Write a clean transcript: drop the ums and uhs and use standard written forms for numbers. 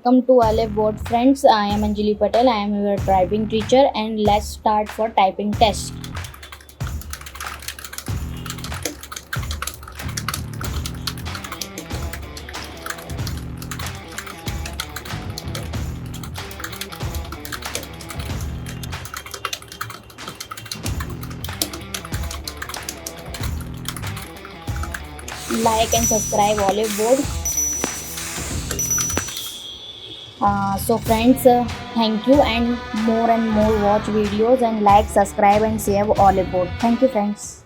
welcome to Oliveboard friends. I am Anjali Patel. I am your typing teacher and let's start for typing test. Like and subscribe Oliveboard. So friends, thank you and more watch videos and like, subscribe and share Oliveboard. Thank you friends.